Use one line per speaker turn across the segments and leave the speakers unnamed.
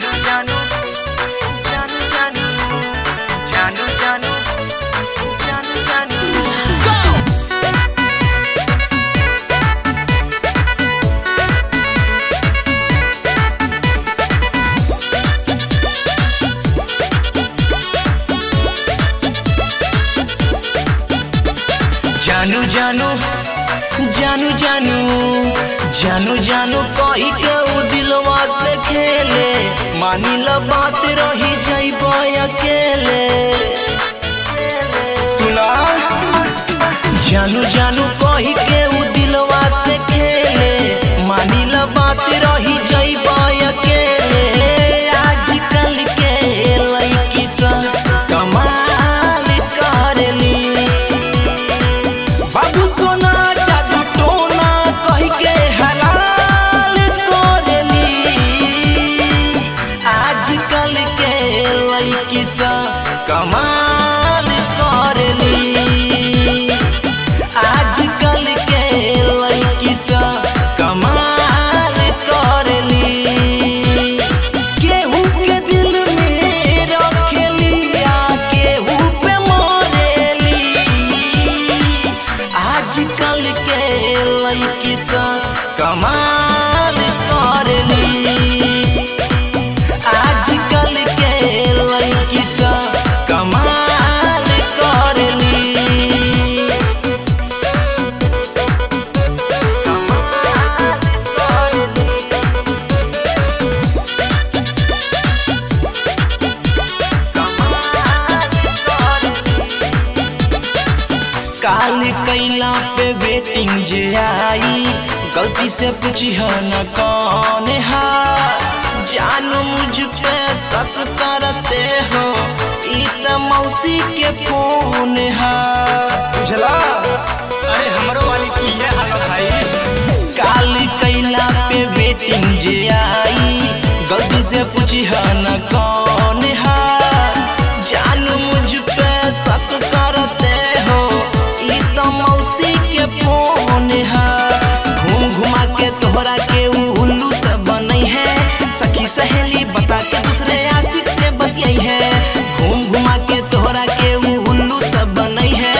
जानू जानू जानू जानू जानू जानू जानू जानू जानू जानू जानू जानू जानू जानू कही के उ दिलवा से खेले मानी ल बात रही जाइब अकेले सुना जानू जानू कही के उ दिलवा से खेले मानी ल बात रही जाइब अकेले आजकल के लड़की सब कमाल करेली बाबू सोना जादू टोना कही के हलाल करेली आजकल के लड़की सब कमाल करेली आजकल के लड़की सब कमाल करेली केहू के दिल में रखेली आ केहू पे मरेली आजकल के लड़की सब कमाल करेली आजकल के लड़की सब कमाल करेली काल कैला पे वेटिंग जे आई गलती से पूछी न कौन है जानू मुझ पे शक करते हो ई त मौसी के फोन है बुझला अरे हमरो वाली की है हालत भाई काल कैला पे वेटिंग जे आई गलती से पूछी न कौन है जानू मुझ पे शक करते हो ई त मौसी के फोन है घूम घुमा के तोहरा के उल्लू सब बनई है सखी सहेली बता के दूसरे आशिक से बतियाई है घूम घुमा के तोहरा के उल्लू सब बनई है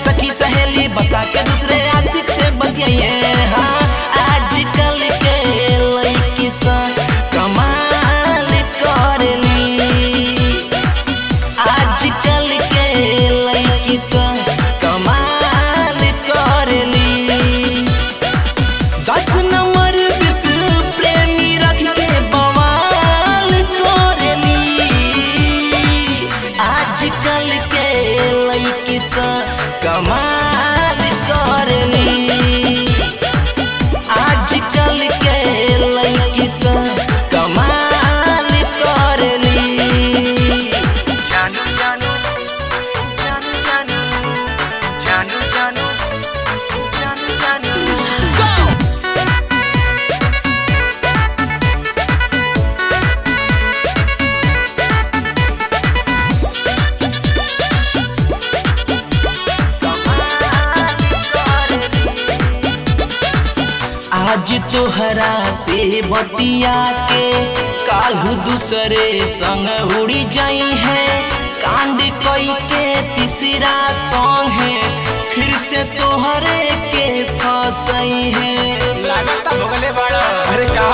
सखी सहेली बता के दूसरे आशिक से बतियाई है हाँ आजकल के लड़की सब कमाल करेली आजकल के लड़की सब कमाल करेली 10 नंबर 20 प्रेमी रख के बवाल करेली आजकल के लड़की सब कमाल करेली आजकल के लड़की सब कमाल करेली जानू जानू जानू जानू जानू जानू जानू जानू आज तोहरा से बतिया के काल्हू दूसरे संग उड़ी जाई है कांड कई के तीसरा सॉन्ग है फिर से तोहरे के फंसई है लागता भोगले बड़ा अरे का